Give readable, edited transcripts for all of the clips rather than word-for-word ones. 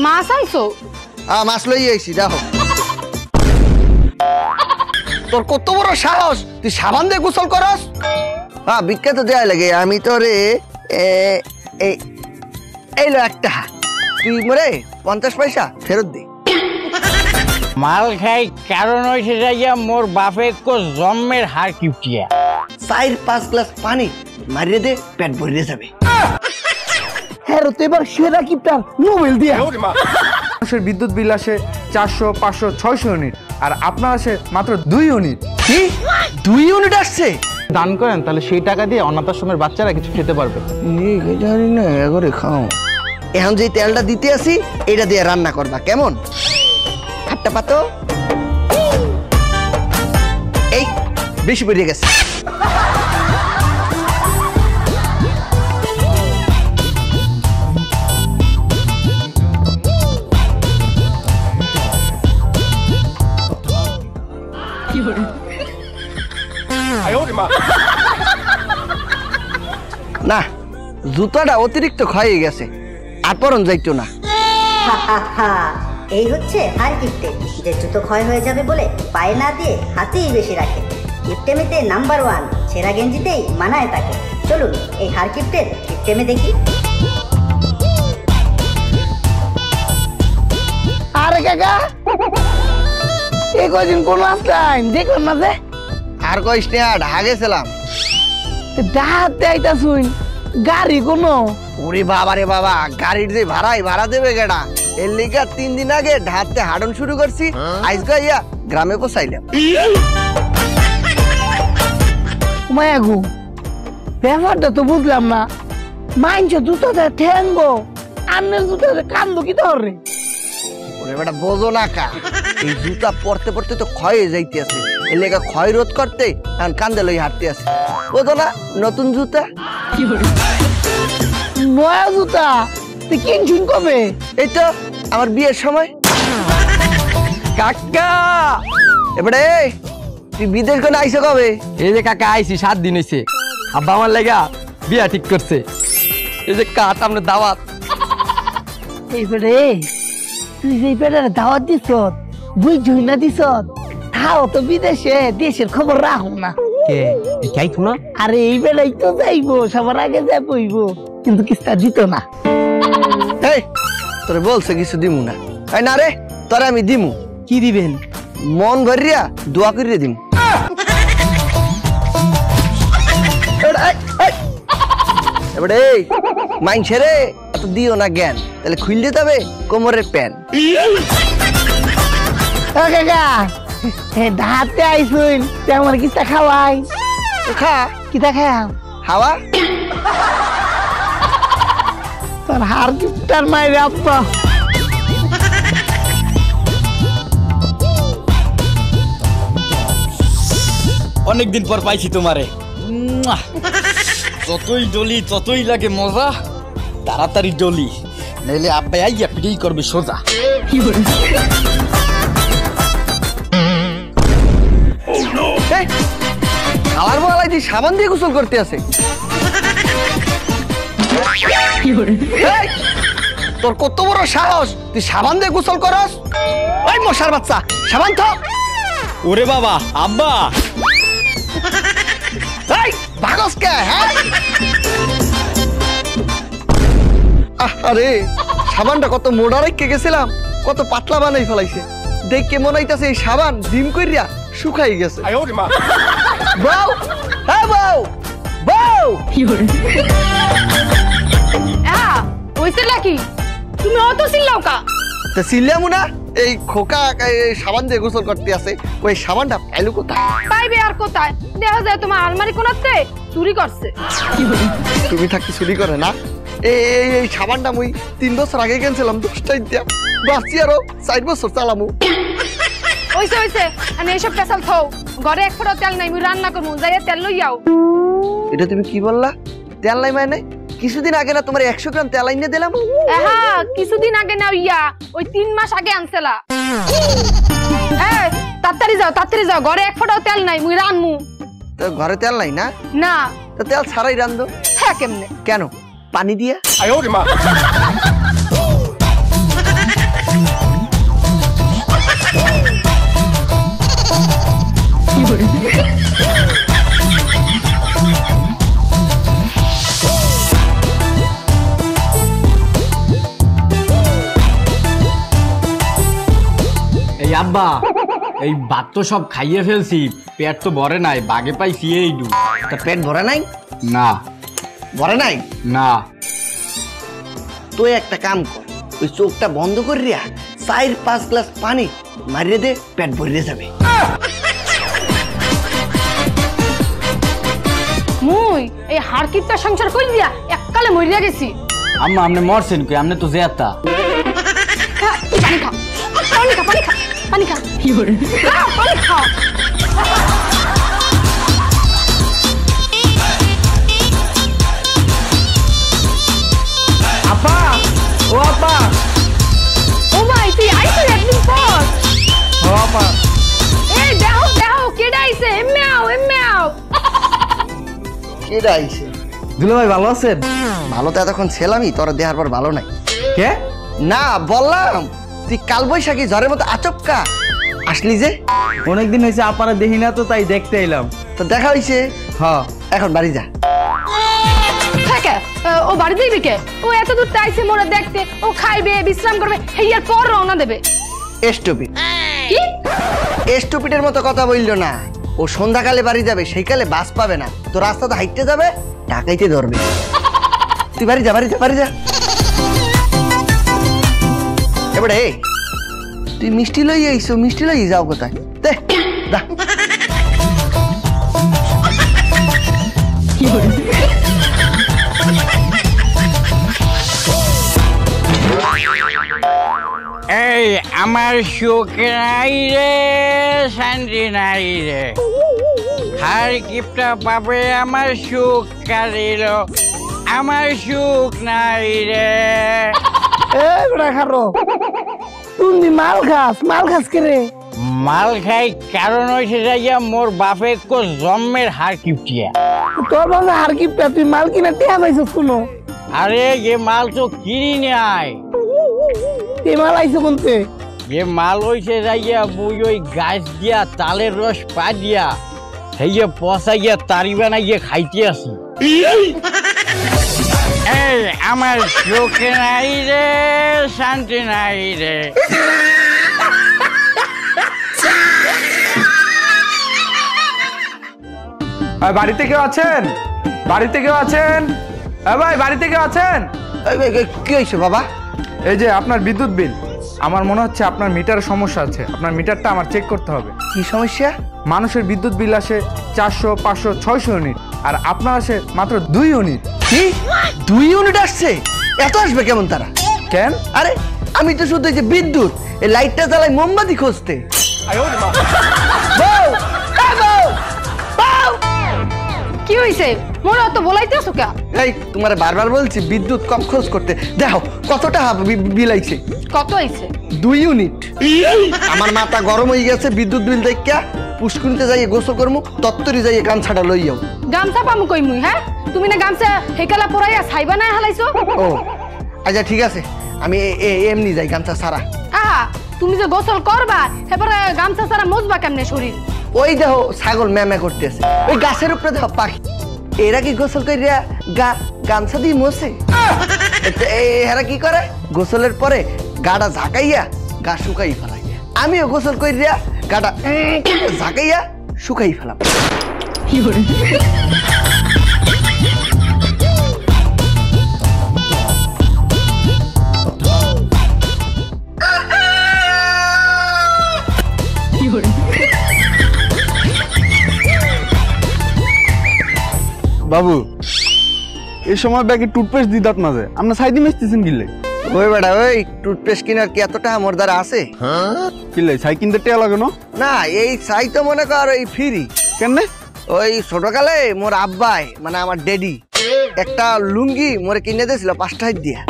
মাছ আইছো? মাছ লই আইছি দেখো। তোর কত বড় সাহস, তুই সাবান দিয়ে গোসল করস? বিখ্যাত দেয়া লাগে। আমি তোরে এইলো একটা, তুই মরে 50 পয়সা ফেরত দে। মাল খাই কারণ হয়েছে যাইয়া মোর বাপে কো জন্মের হার কিপটিয়া। 4-5 গ্লাস পানি মারিয়ে দে, পেট ভরে যাবে। হ্যাঁ তো এবার সেরা কিপটার নোবেল দিয়া। মানুষের বিদ্যুৎ বিল আসে 400, 500, 600 ইউনিট, আর আপনার আসে মাত্র 2 ইউনিট। কি 2 ইউনিট আসছে? দান করেন, তাহলে সেই টাকা দিয়ে অনাথ আশ্রমের বাচ্চারা কিছু খেতে পারবে। জানি না, এগরে খাও। এখন যে তেলটা দিতে আসি এটা দিয়ে রান্না করবা, কেমন? খাট্টা পাতো এই বেশি পড়ে গেছে। না, জুতাটা অতিরিক্ত ক্ষয়ে গেছে, আর পরন যাইতো না। এই হচ্ছে হার কিপ্টে, যে জুতো ক্ষয় হয়ে যাবে বলে পায়ে না দিয়ে হাতেই বেশি রাখে। কিপ্টেমেতে নাম্বার 1, ছেঁড়া গেঞ্জিতেই মানায় তাকে। চলুন এই হার কিপ্টের কিপ্টেমে দেখি। আরে কাকা, এই কদিন কোন আসলাম দেখলাম না যে। আর কইস না, ঢাকা গেছিলাম। ডাহাতে আইতা শুন, গাড়ি কোনো? ওরে বাবা রে বাবা, গাড়ির যে ভাড়া দেবে গেডা। এর লিগা 3 দিন আগে ঢাকতে হাঁটন শুরু করছি, আজকে ইয়া গ্রামে পৌঁছাইলাম। মায়াগু, ব্যাপারটা তো বুঝলাম না। মাইনছ জুতোতে ঠেঙ্গো, আন্নের জুতোতে কান্দো কি ধরে? ওরে বেটা বোঝো না কা, এই জুতা পরতে পরতে তো ক্ষয় হয়ে যাইতে আছে। এর লেগা ক্ষয় রোধ করতে এখন কান্দে লই হাঁটতে আছে। বোঝো না, নতুন জুতা। নয়া জুতা তুই কিনছুন কবে? এই তো আমার বিয়ের সময়। কাকা, এবারে তুই বিদেশ কোন আইসো কবে? এই যে কাকা আইছি 7 দিন হইছে। আব্বা আমার লাগা বিয়া ঠিক করছে। এই যে কাট আমরা দাওয়াত। এইবারে তুই যে বেটার দাওয়াত দিছ, বুঝছই না দিছ? তাও তো বিদেশে, দেশের খবর রাখো না। কে যাইতো না? আরে এই বেলাই তো যাইবো, সবার আগে যা বইবো, কিন্তু কিস্তা দিত না। এই তোরে বলছে কিছু দিমু না। এই না রে, তোরে আমি দিমু। কি দিবেন? মন ভরিয়া দোয়া করিয়া দিমু। এবারে মাইনছে রে এত দিও না জ্ঞান, তাহলে খুললে তবে কোমরের প্যান। কাকা ঢাতে আইসুন, আমার কিস্তা খাওয়াই। খা, কিতা খাও? হাওয়া। তোর হার কিপটার মায়ের আব্বা। অনেকদিন পর পাইছি তোমারে। যতই ডলি ততই লাগে মজা। তাড়াতাড়ি ডলি, নাইলে আব্বাই আইয়া পিটাই করবে সোজা। খাওয়ার বলাই তুই সাবান দিয়ে গোসল করতে আছে। তোর কত বড় সাহস, তুই সাবান দিয়ে গোসল করস? ওই মশার বাচ্চা, সাবান তো। ওরে বাবা, আব্বা ভাগস কে? আরে সাবানটা কত মোটা রেখে গেছিলাম, কত পাতলা বানাই ফেলাইছে। দেখে মনে হইতাছে এই সাবান ডিম কইরা শুকাই গেছে। বউ, হ্যাঁ বউ, বউ। হইছে নাকি? তুমি অত চিল্লাও কা? তা চিল্লামু না, এই খোকা সাবান দিয়ে গোসল করতে আছে, ওই সাবানটা পাইলো কোথায়? পাইবে আর কোথায়? দেখা যায় তোমার আলমারি কোনাতে চুরি করছে। তুমি থাকতে চুরি করে না? এই সাবানটা মুই 3 বছর আগে কিনছিলাম 10 টাকা দিয়া, বাঁচি আরো 4 বছর চালামু। হইছে হইছে, আমি এইসব পেছাল থাও। ঘরে 1 ফোঁটা তেল নাই, মুই রান্না করমু, যাইয়া তেল লই আও। এটা তুমি কি বললা? তেল নাই মানে? কিছুদিন আগে না তোমার 100 গ্রাম তেল আইনে দিলাম। হ্যাঁ, কিছুদিন আগে না ইয়া, ওই 3 মাস আগে আনছিলা। এই তাড়াতাড়ি যাও, ঘরে 1 ফোঁটাও তেল নাই, মুই রানমু। তো ঘরে তেল নাই না? না। তো তেল ছাড়াই রান্ধো। হ্যাঁ কেমনে? কেন? পানি দিয়া। এই আব্বা, এই ভাত তো সব খাইয়ে ফেলছি, পেট তো ভরে নাই, বাগে পাইছি এই দু। তা পেট ভরে নাই? না। ভরে নাই? না। তুই একটা কাম কর, ওই চোখটা বন্ধ করিয়া 4-5 গ্লাস পানি মারিয়ে দে, পেট ভরিয়ে যাবে। মুই এই হারকিপটা সংসার কই দিয়া এককালে মরিয়া গেছি। আম্মা আপনি মরছেন কই? আপনি তো জেতা। পানি খা, পানি খা, পানি খা, পানি খা। কি করে? পানি খা। আপা, ও আপা। ও ভাই তুই আইছো একদিন পর। ও আপা। এই দেখো দেখো কেডা আইছে, এম্যাও এম্যাও। কেডা আইছে? দুলা ভাই ভালো আছেন? ভালো তো এতক্ষণ ছিলামই, তোর দেহার পর ভালো নাই। কে? না বললাম, তুই কালবৈশাখী ঝড়ের মতো আচমকা আসলি যে। অনেকদিন হয়েছে আপারা দেখি না, তো তাই দেখতে এলাম। তো দেখা হইছে। হ্যাঁ। এখন বাড়ি যা। থাকে ও বাড়ি যাইবে কে? ও এত দূর আইছে মোরা দেখতে, ও খাইবে বিশ্রাম করবে, হেয়ার পর রওনা দেবে। স্টুপিড। কি? স্টুপিডের মতো কথা বললো না। ও সন্ধ্যাকালে বাড়ি যাবে, সেইকালে বাস পাবে না, তো রাস্তাতে হাইটতে যাবে, টাকাইতে ধরবে। তুই বাড়ি যা, বাড়ি যা, বাড়ি যা। এবারে তুই মিষ্টি লই আইছো, মিষ্টি লই যাও কোথায়? দে যা। এই আমার সুখ নাই রে, শান্তি নাই রে, হার কিপটা পাবে আমার সুখ কারিল, আমার সুখ নাই রে। তুমি মাল খাস কে রে? মাল খাই কারণ হয়েছে যাইয়া মোর বাপে কো জন্মের হার কিপটিয়া। তোর বাবা আর কি তুই মাল কিনা টিয়া পাইছিস কোনো? আরে যে মাল তো কিনি নাই, এই মাল আইছো কোনতে? যে মাল হয়েছে যাইয়া বুই ওই গাছ দিয়া তালের রস পা দিয়া হেয়ে পচাইয়া তারি বানাইয়া খাইতে আসি। এই আমার সুখ নাই রে, শান্তি নাই রে। বাড়িতে কেউ আছেন? বাড়িতে কেউ আছেন? ভাই বাড়িতে কেউ আছেন? কি হয়েছে বাবা? এই যে আপনার বিদ্যুৎ বিল, আমার মনে হচ্ছে আপনার মিটার সমস্যা আছে। আপনার মিটারটা আমার চেক করতে হবে। কি সমস্যা? মানুষের বিদ্যুৎ বিল আসে 400, 500, 600 ইউনিট, আর আপনার আসে মাত্র 2 ইউনিট। কি 2 ইউনিট আসছে? এত আসবে কেমন তারা? কেন? আরে আমি তো শুধু এই যে বিদ্যুৎ, এই লাইটটা জ্বালাই মোমবাতি খুঁজতে। বউ, এ বউ, বউ! কি হইছে? মোরা তো বলাইতেছো কে? এই তোমারে বারবার বলছি বিদ্যুৎ কম খরচ করতে। দেখো কতটা বিল আইছে। কত আইছে? 2 ইউনিট। আমার মাথা গরম হয়ে গেছে বিদ্যুৎ বিল দেখা। পুষ্কুনিতে যাইয়ে গোসল করমু, তত্তরি যাইয়ে গামছাটা লইয়াও। গামছা পামু কই মুই? হ্যাঁ তুমি না গামছা হেকালা পরাইয়া ছাইবা না হালাইছো? ও আচ্ছা ঠিক আছে, আমি এমনি যাই গামছা সারা। আহা তুমি যে গোসল করবা, এবারে গামছা ছাড়া মুছবা কেমনে শরীর? ওই দেখো ছাগল ম্যামে করতেছে, ওই গাছের উপরে দেখো পাখি। এরা কি গোসল করিয়া গামছা দিয়ে মোছে? এরা কি করে? গোসলের পরে গাটা ঝাঁকাইয়া গা শুকাই ফেলাই। আমিও গোসল করিয়া গাটা ঝাঁকাইয়া শুকাই ফেলাম। বাবু এই সময় ব্যাগে টুথপেস্ট দি দাঁত মাঝে আপনার সাইডে মিশতেছেন গিলে? ওই বেটা ওই টুথপেস্ট কিনার কি এত টাকা মোর দ্বারা আছে? কিলে সাই কিনতে টেয়া লাগে না? না এই চাই তো মনে কর এই ফ্রি। কেন? ওই ছোটকালে মোর আব্বাই মানে আমার ড্যাডি একটা লুঙ্গি মোরে কিনে দিয়েছিল 5 টাকা দিয়া।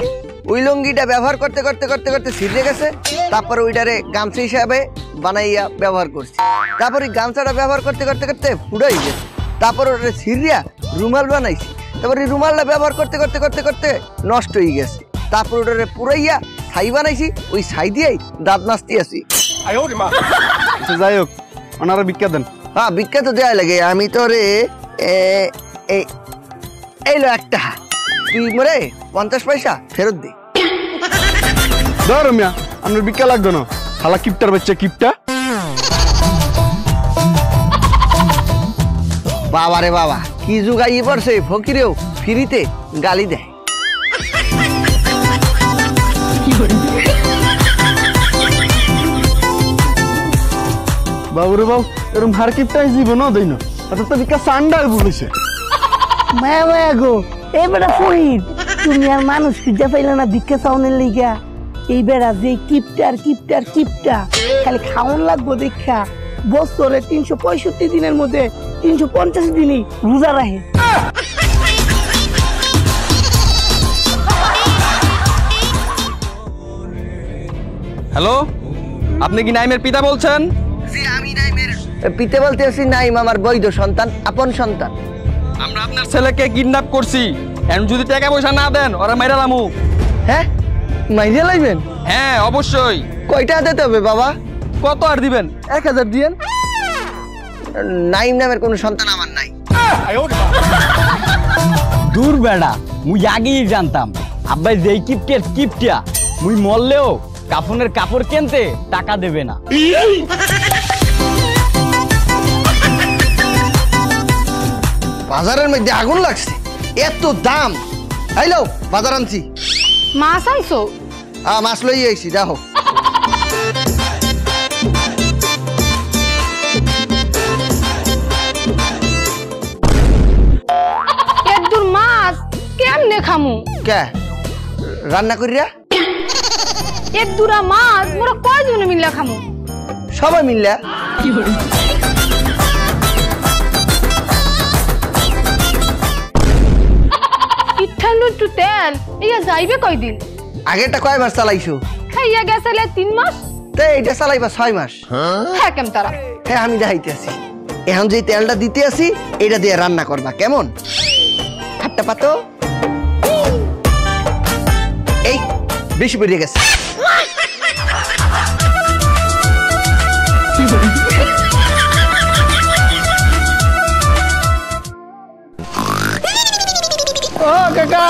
ওই লুঙ্গিটা ব্যবহার করতে করতে করতে করতে ছিঁড়ে গেছে, তারপর ওইটারে গামছা হিসাবে বানাইয়া ব্যবহার করছি। তারপর ওই গামছাটা ব্যবহার করতে করতে করতে ফুড়াই গেছে, তারপর ওটা ছিঁড়িয়া রুমাল বানাইছি। তারপরে রুমালটা ব্যবহার করতে করতে করতে করতে নষ্ট হয়ে গেছে। তারপর ওটারে পুরাইয়া ছাই বানাইছি, ওই ছাই দিয়েই দাঁত নাচতে আছি। আচ্ছা যাই হোক, ওনারা ভিক্ষা দেন। হ্যাঁ ভিক্ষা তো দেওয়া লাগে। আমি তো রে এইলো একটা, তুই মরে 50 পয়সা ফেরত দে। ধর মিয়া, আপনার ভিক্ষা লাগবে না, শালা কিপটার বাচ্চা কিপটা। বাবা রে বাবা, কি যুগাই পড়ছে, ফকিরেও ফ্রিতে গালি দেয়। বাবুরে বাবু, এরকম হার কিপটাই জীবন দেই না, তাতে তো ভিক্ষা সান্ডার বলেছে। মায়া মায়া গো, এই বেটা ফরিদ, তুমি আর মানুষ খুঁজে পাইলে না ভিক্ষা চাউনের লিগা? এই বেড়া যে কিপটার কিপটার কিপটা, খালি খাওয়ান লাগবো দেখা বছরে 365 দিনের মধ্যে 350 দিনই রোজা রাখে। হ্যালো, আপনি কি নাইমের পিতা বলছেন? জি আমি নাইমের পিতা বলতে আছি। নাইম আমার বৈধ সন্তান, আপন সন্তান। আমরা আপনার ছেলেকে কিডন্যাপ করছি, এখন যদি টাকা পয়সা না দেন ওরা মাইরা লামু। হ্যাঁ মাইরে লাইবেন? হ্যাঁ অবশ্যই। কয়টা দিতে হবে বাবা? কত আর দিবেন? 1000 দিয়েন। নাইম নামের কোনো সন্তান আমার নাই। দূর বেড়া, মুই আগেই জানতাম আব্বাই যেই কিপটের কিপটিয়া, মুই মরলেও কাফনের কাপড় কিনতে টাকা দেবে না। বাজারের মধ্যে আগুন লাগছে, এত দাম। আইলো বাজার আনছি। মাছ আনছো? মাছ লই আইছি, দেখো। এদুর মাছ কেমনে খামু? কে রান্না করিয়া? এদুরা মাছ মোরা কয়জন মিল্লা খামু? সবাই মিললা। ইঠানো একটু তেল ইয়া যাইবে কয়দিন? আগেরটা কয়বার চালাইছো? খাইয়া গেছলে 3 মাস। তে এটা চালাইবা 6 মাস। হ্যাঁ কেম তারা? হ্যাঁ আমি দেখাইতে আছি। এখন যে তেলটা দিতে আছি এটা দিয়ে রান্না করবা, কেমন? হাতটা পাতো। এই বেশি বেরিয়ে গেছে। ও কাকা,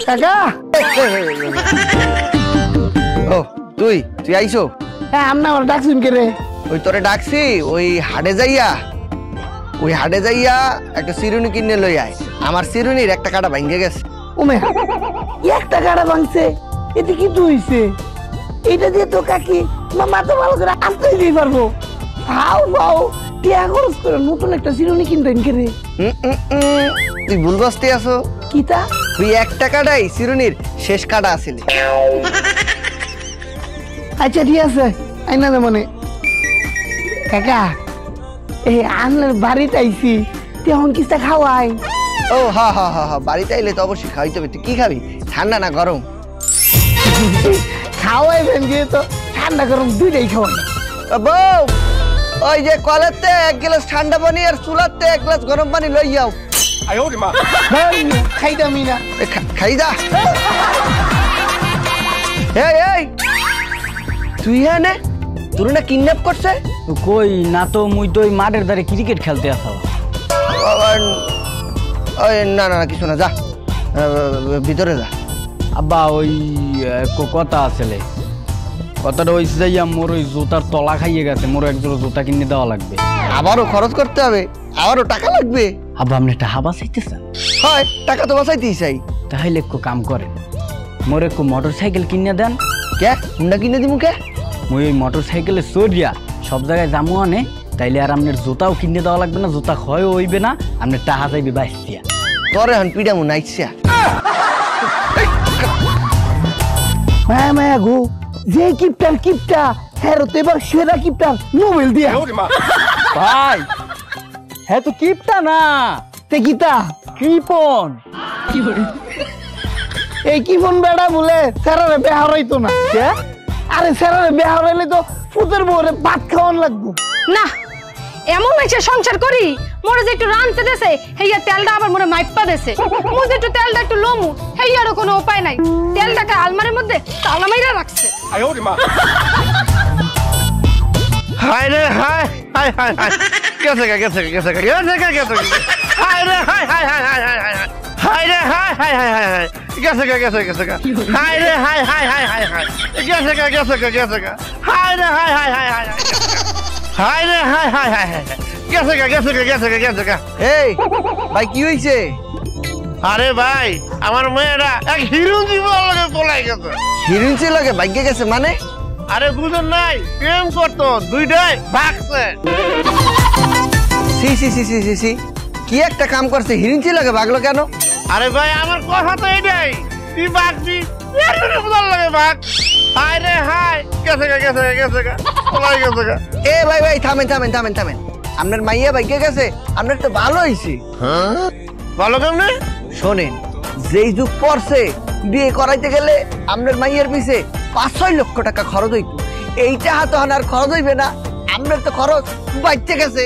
কাকা। ও তুই আইছো? হ্যাঁ আমনা আমার ডাকছুন কে রে? ওই তোরে ডাকছি, ওই হাটে যাইয়া একটা চিরুনি কিনে লই আয়। আমার চিরুনির একটা কাটা ভাঙে গেছে। ওমে একটা কাটা ভাঙছে, এতে কি তো হইছে? এটা দিয়ে তো কাকি মাথা ভালো করে আনতেই দিই পারবো। হাও বাও টিয়া খরচ করে নতুন একটা চিরুনি কিনতেন কে রে? তুই ভুল বসতে আছো। কিতা? তুই একটা কাটাই চিরুনির শেষ কাটা আসিলি। আচ্ছা ঠিক আছে, আইনা দে মনে। কাকা এই আনলের বাড়িতে আইছি, তেমন কিস্তা খাওয়াই? ও হা হা হা হা, বাড়িতে আইলে তো অবশ্যই খাইতে হবে। তুই কি খাবি, ঠান্ডা না গরম? খাওয়াইবেন যেহেতু ঠান্ডা গরম দুইটাই খাওয়াই। বউ, ওই যে কলেতে 1 গ্লাস ঠান্ডা পানি আর চুলাতে 1 গ্লাস গরম পানি লই যাও। খাইতামই না। খাই যা। এই তুই এনে তোর না কিডন্যাপ করছে? কই না তো, মুই তো ওই মাঠের ধারে ক্রিকেট খেলতে আসা। না না কিছু না, যা ভিতরে যা। আব্বা ওই কথা আসলে, কথাটা হয়েছে যাইয়া মোর ওই জুতার তলা খাইয়ে গেছে, মোর একজোড়া জুতা কিনে দেওয়া লাগবে। আবারও খরচ করতে হবে, আবারও টাকা লাগবে। আব্বা আপনি টাকা বাঁচাইতেছেন? হয় টাকা তো বাঁচাইতেই চাই। তাহলে একটু কাম করেন, মোর একটু মোটর সাইকেল কিনে দেন। কে হুন্ডা কিনে দিমু? কে? মুই ওই মোটর সাইকেলে চড়িয়া সব জায়গায় যামু আনে, তাইলে আর আপনার জুতাও কিনে দেওয়া লাগবে না, জুতা ক্ষয় হইবে না, আপনার টাকা যাইবে বাইসিয়া। তোর এখন পিডামু নাইছিয়া। মায়া মায়া গো, যে কিপটা হ্যাঁ তো এবার সেরা কিপটার নোবেল দিয়া। ভাই হ্যাঁ তো কিপটা না, তে কিতা? কৃপন। এই কিপন বেড়া বলে স্যারারে বেহা হইতো না। আরে স্যারারে বেহা হইলে তো ফুতের বউরে ভাত খাওয়ান লাগবো না, এমন একটা সংসার করি মোরে যে একটু রানতে দেছে হেইয়া তেলটা আবার মোরে মাইপা দেছে মু যে একটু তেলটা একটু লমু হেইয়ারও কোনো উপায় নাই তেলটাকে আলমারির মধ্যে তালা মাইরা রাখছে হায় রে হায় হায় হায় হায় গেছে হায় রে হায় হায় হায় হায় হায় হায় হায় রে হায় হায় হায় হায় হায় গেছে হায় রে হায় হায় হায় হায় হায় গেছে হায় রে হায় হায় হায় হায় হায় রে হায় হায় হায় হায় গেছে এই ভাই কি হইছে? আরে ভাই আমার মেয়েরা এক হিরুঞ্চি লাগে পলাই গেছে। হিরুঞ্চি লাগে ভাগ্যে গেছে মানে? আরে বুঝেন নাই প্রেম করতো দুইটাই ভাগছে। সি সি সি সি সি সি কি একটা কাম করছে হিরুঞ্চি লাগে ভাগলো কেন? আরে ভাই আমার কথা তো এটাই তুই ভাগছি লাগে ভাগ হায় রে হায় গেছে পলাই গেছে। এ ভাই ভাই থামেন আপনার মাইয়া ভাগ্যে গেছে আপনার তো ভালো হয়েছে। ভালো কেমনে শোনেন যেই যুগ পড়ছে বিয়ে করাইতে গেলে আপনার মাইয়ের পিছে 5-6 লক্ষ টাকা খরচ হইতো এইটা হাতে আর খরচ হইবে না আপনার তো খরচ বাড়তে গেছে।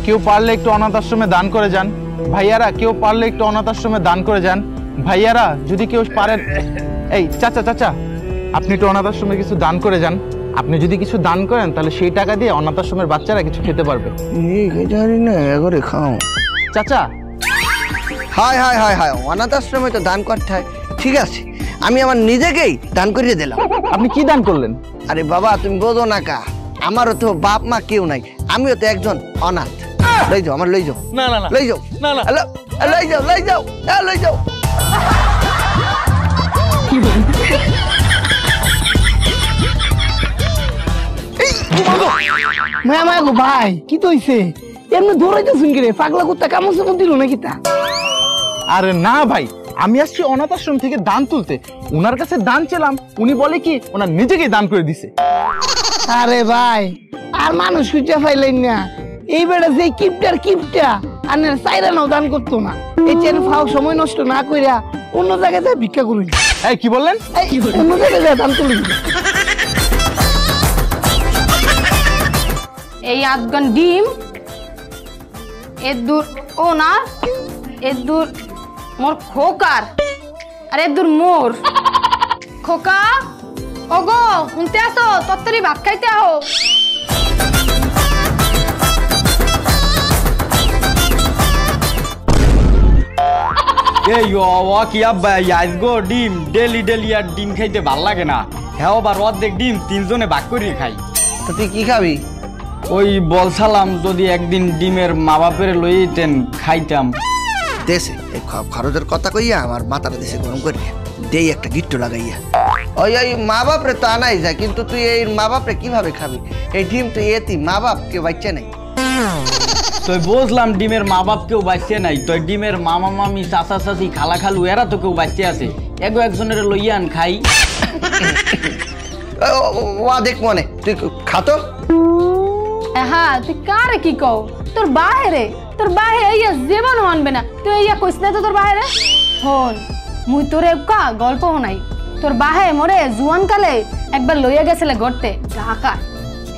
কেউ পারলে একটু অনাথ আশ্রমে দান করে যান ভাইয়ারা, কেউ পারলে একটু অনাথ আশ্রমে দান করে যান ভাইয়ারা, যদি কেউ পারেন। এই চাচা আপনি একটু অনাথ আশ্রমে কিছু দান করে যান। আপনি যদি কিছু দান করেন তাহলে সেই টাকা দিয়ে অনাথ আশ্রমের বাচ্চারা কিছু খেতে পারবে। চাচা হায় হায় হায় হায় অনাথ আশ্রমে তো দান করতে হয়, ঠিক আছে আমি আমার নিজেকেই দান করিয়ে দিলাম। আপনি কি দান করলেন? আরে বাবা তুমি বোঝো না কা, আমারও তো বাপ মা কেউ নাই, আমিও তো একজন অনাথ। লই যাও আমার লই যাও লই যাও লই যাও। মায়া গো ভাই কি তো হইছে এমনি দৌড়াইতেছুন কি রে? পাগলা কুত্তা কামড় চামড় দিল নাকি তা? আরে না ভাই, আমি আসছি অনাথ আশ্রম থেকে দান তুলতে, ওনার কাছে দান চেলাম, উনি বলে কি ওনার নিজেকেই দান করে দিছে। আরে ভাই আর মানুষ খুঁজে পাইলেন না, এই বেড়া যে কিপটা আনের চাইরানাও দান করতো না। এই চেন ফাও সময় নষ্ট না কইরা অন্য জায়গায় যায় ভিক্ষা করুন। এই কি বললেন? অন্য জায়গায় যায় দান তুলুন। এই আধগান ডিম এর দূর ও না এর দূর মোর খোকার আর এর দূর মোর খোকা ওগো শুনতে আসো তত্তরি ভাত খাইতে আহো। এই কি আব্বা আজগো ডিম ডেলি আর ডিম খাইতে ভাল লাগে না। হ্যাঁ আবার অর্ধেক ডিম 3 জনে ভাগ করে খাই। তো তুই কি খাবি? ওই বলছিলাম যদি একদিন ডিমের মা বাপের লইতেন খাইতাম। দেশে এই খরচের কথা কইয়া আমার মাথাটা দেশে গরম করিয়া দেই একটা গিট্টু লাগাইয়া। ওই মা বাপরে তো আনাই যায়, কিন্তু তুই এই মা বাপরে কিভাবে খাবি? এই ডিম তো এতি মা বাপ কেউ বাচ্চা নাই। তো বুঝলাম ডিমের মা বাপ কেউ বাঁচতে নাই, তো ডিমের মামা মামি চাচা চাচি খালা খালু এরা তো কেউ বাঁচতে আছে, একজনের লইয়ান খাই। ওয়া দেখ মনে তুই খাতো। হ্যাঁ তুই কারে কি কও? তোর বাহে ইয়া জীবন মানবে না, তুই ইয়া কইস না তো তোর বাহেরে। হন মুই তোরে কা গল্প নাই, তোর বাহে মরে জুয়ান কালে একবার লইয়া গেছিলে গড়তে ঢাকায়।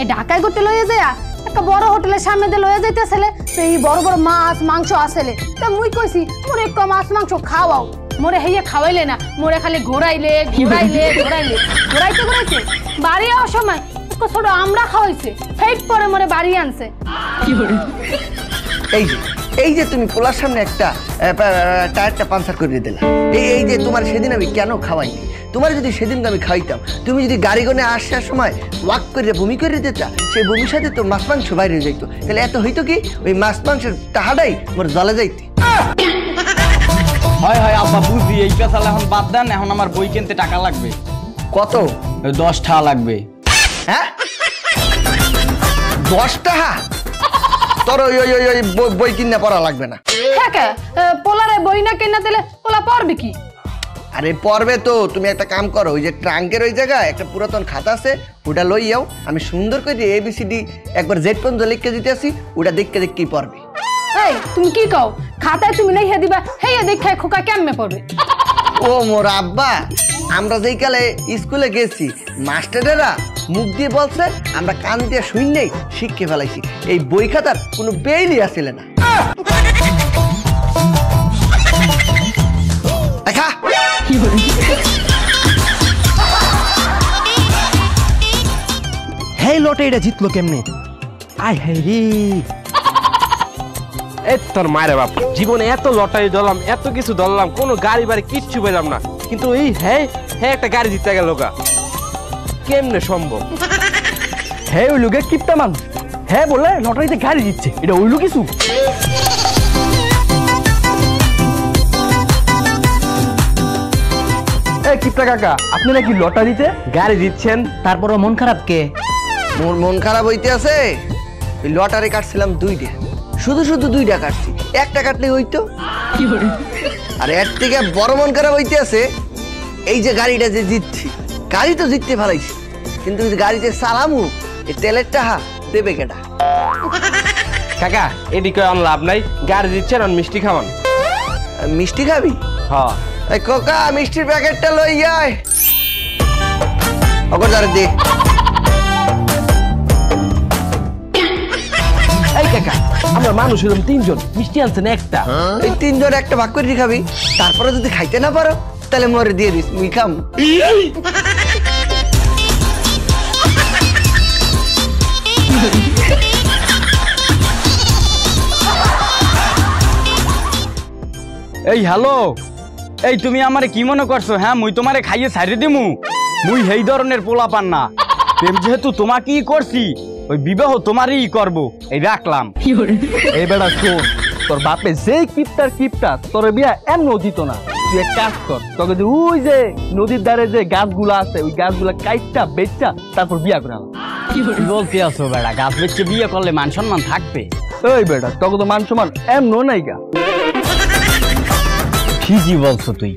এই ঢাকায় গড়তে লইয়া যায় একটা বড় হোটেলের সামনে দিয়ে লইয়া যাইতেছিলে, সেই বড় বড় মাছ মাংস আসলে। তা মুই কইছি মোরে একটু মাছ মাংস খাওয়াও, মোরে হেইয়া খাওয়াইলে না, মোরে খালি ঘোরাইলে ঘোরাইতে বাড়ি আসার সময় ছোট আমরা খাওয়াইছে, ফেট পরে মোরে বাড়ি আনছে। এই যে তুমি পোলার সামনে একটা টায়ারটা পাঞ্চার করে দিলা, এই যে তোমার সেদিন আমি কেন খাওয়াইনি? তোমার যদি সেদিন আমি খাইতাম, তুমি যদি গাড়ি গনে আসার সময় ওয়াক করে বমি করে দিতা, সেই বমির সাথে তো মাছ মাংস বাইরে যাইতো, তাহলে এত হইতো কি ওই মাছ মাংসের টাহাটাই মোর জলে যাইতে। হয় আব্বা বুঝি, এই পেশাল এখন বাদ দেন, এখন আমার বই কিনতে টাকা লাগবে। কত? 10 টাকা লাগবে। হ্যাঁ 10 টাকা? তোর ওই বই কিনে পড়া লাগবে না। পোলারে বই না কিনা দিলে পোলা পড়বে কি? আরে পড়বে তো, তুমি একটা কাম করো, ওই যে ট্রাঙ্কের ওই জায়গায় একটা পুরাতন খাতা আছে, ওটা লই যাও, আমি সুন্দর করে ABCD একবার Z পর্যন্ত লিখে দিতে আসি, ওটা দেখি পড়বে। এই তুমি কি কও? খাতায় তুমি লিখে দিবা, হেইয়া দেখে খোকা কেমনে পড়বে? ও মোর আব্বা আমরা যেই কালে স্কুলে গেছি মাস্টারেরা মুখ দিয়ে বলছে আমরা কান দিয়ে শুনলেই শিখে ফেলাইছি। এই বই খাতার কোনো বেইলি আসছিল না। হেই লটারিটা জিতলো কেমনে? আয় হাই রে, এই তোর মায়ের বাপ, জীবনে এত লটারি ধরলাম, এত কিছু ধরলাম, কোনো গাড়ি বাড়ি কিচ্ছু পেলাম না, কিন্তু এই হ্যাঁ হ্যাঁ একটা গাড়ি জিতে গেল গা, কেমনে সম্ভব? হ্যাঁ ওই লোকের কিপটা মানুষ, হ্যাঁ বলে লটারিতে গাড়ি দিচ্ছে, এটা ওইলো কিছু? এই কিপটা কাকা, আপনি নাকি লটারিতে গাড়ি দিচ্ছেন, তারপরও মন খারাপ কে? মোর মন খারাপ হইতে আছে, ওই লটারি কাটছিলাম 2টা, শুধু শুধু 2টা কাটছি, একটা কাটলে হইতো। আর এর থেকে বড় মন খারাপ হইতে আছে, এই যে গাড়িটা যে জিতছি, গাড়ি তো জিততে ফেলাইছি, কিন্তু গাড়িতে চালামু এই তেলের টাকা দেবে কেটা? কাকা এদিকে অন লাভ নাই, গাড়ি দিচ্ছেন আর মিষ্টি খাওয়ান। মিষ্টি খাবি? হ্যাঁ। এই কোকা মিষ্টির প্যাকেটটা লই আয়, ওকে ধরে দে। এই কাকা, আমরা মানুষ হলাম 3 জন, মিষ্টি আনছেন একটা। এই 3 জন একটা ভাগ করে খাবি, তারপরে যদি খাইতে না পারো তাহলে মরে দিয়ে দিস, মুই খাম। এই হ্যালো, এই তুমি আমারে কি মনে করছো? হ্যাঁ মুই তোমারে খাইয়ে ছাড়ে দিমু? মুই এই ধরনের পোলা পান না, প্রেম যেহেতু তোমাকেই করছি, ওই বিবাহ তোমারই করব, এই রাখলাম। এই বেটা শোন, তোর বাপে যেই কিপটা তোর বিয়া এমন দিত না। তুই এক কাজ কর, তোকে যে ওই যে নদীর ধারে যে গাছগুলা আছে, ওই গাছগুলা কাইটটা বেচা তারপর বিয়া করে। কি বলতে আছো বেটা? গাছ বেচে বিয়ে করলে মান সম্মান থাকবে? ওই বেটা তোকে তো মান সম্মান এমন নাই গা। ঠিকই বলছো তুই।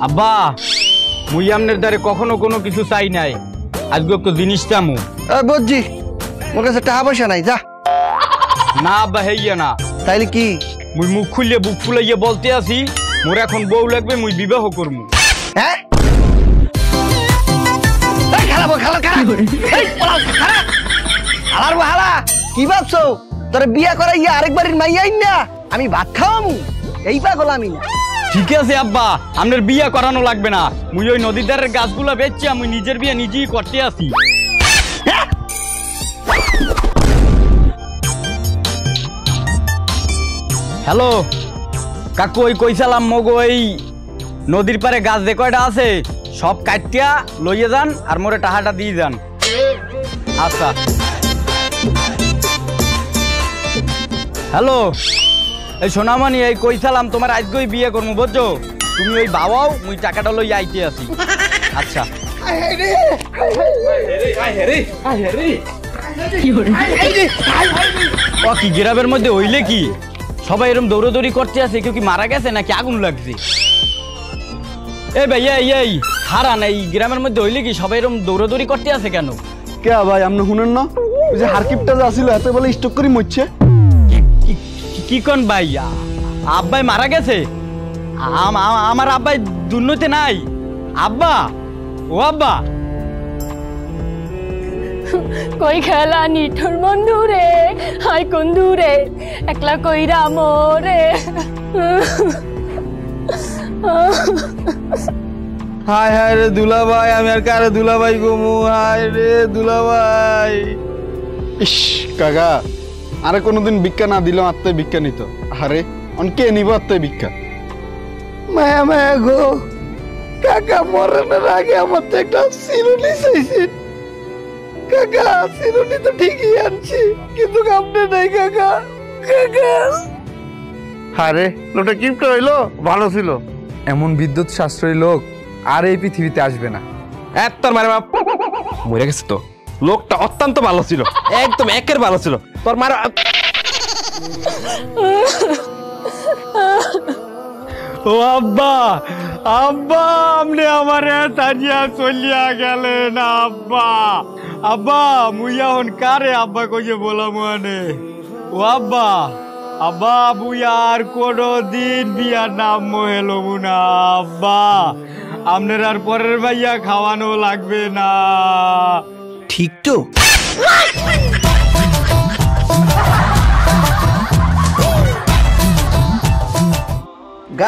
আব্বা, মুই আমনের দ্বারে কখনো কোনো কিছু চাই নাই, আজকে একটু জিনিস চামু। বুঝছি, মোর কাছে টাকা পয়সা নাই, যা। না আব্বা, হেইয়া না। তাইলে কি? মুই মুখ খুললে বুক ফুলাইয়া বলতে আছি, মোর এখন বউ লাগবে, মুই বিবাহ করবো। হ্যাঁ কি ভাবছো? তোর বিয়া করাইয়া আরেকবারের মাইয়াই না আমি ভাত খাওয়ামু? এই পাগল আমি না। ঠিক আছে আব্বা, আপনার বিয়া করানো লাগবে না, মুই ওই নদীর ধারের গাছগুলা বেচছি, আমি নিজের বিয়ে নিজেই করতে আসি। হ্যালো কাকু, ওই কইসালাম মগো এই নদীর পারে গাছ যে কয়টা আছে সব কাটিয়া লইয়ে যান, আর মোরে টাকাটা দিয়ে যান। আচ্ছা। হ্যালো এই সোনামণি, এই কইসালাম তোমার আজকেই বিয়ে করবো, বুঝছো? তুমি ওই বাবাও, মুই টাকাটা লই আইতে আসি। আচ্ছা। ও কি গ্রামের মধ্যে হইলে কি সবাই এরকম দৌড়াদৌড়ি করতে আছে? কেউ কি মারা গেছে নাকি আগুন লাগছে? এই ভাই এই হারান, এই গ্রামের মধ্যে হইলে কি সবাই এরকম দৌড়াদৌড়ি করতে আছে কেন? কে ভাই আপনি শুনেন না? ওই যে হারকিপটা যে আসিল এত বলে স্টক করে মরছে। কি কোন ভাই, আব্বাই মারা গেছে? আমার আব্বাই দুর্নীতি নাই। আব্বা, ও আব্বা, কই খেলা নিঠুর বন্ধু রে, হাই বন্ধু রে, একলা কইরা মোরে। হায় হায় রে দুলা ভাই, আমি আর কারে দুলা ভাই গমু? হায় রে দুলা ভাই। ইস কাকা, আরে কোনোদিন ভিক্ষা না দিলাম, আত্মায় ভিক্ষা নিত। আরে অনকে নিব আত্মায় ভিক্ষা? মায়া মায়া গো, কাকা মরণের আগে আমার তো একটা চিরুনি চাইছেন। কাকা চিরুনি তো ঠিকই আনছি, কিন্তু কামনে নাই কাকা। কাকা আরে লোকটা কিপটা হইলো, ভালো ছিল। এমন বিদ্যুৎ সাশ্রয়ী লোক আর এই পৃথিবীতে আসবে না। তোর মায়ের বাপ মরে গেছে তো, লোকটা অত্যন্ত ভালো ছিল, একদম একের ভালো ছিল। তোর মার ও আব্বা, আব্বা আপনি আমারে তাজিয়া চলিয়া গেলেন আব্বা। আব্বা মুই এখন কারে আব্বা কইয়ে বলাম মানে? ও আব্বা, আব্বা বুই আর কোনদিন বিয়ার নাম হেলবো না আব্বা, আপনার আর পরের ভাইয়া খাওয়ানো লাগবে না। ঠিক তো?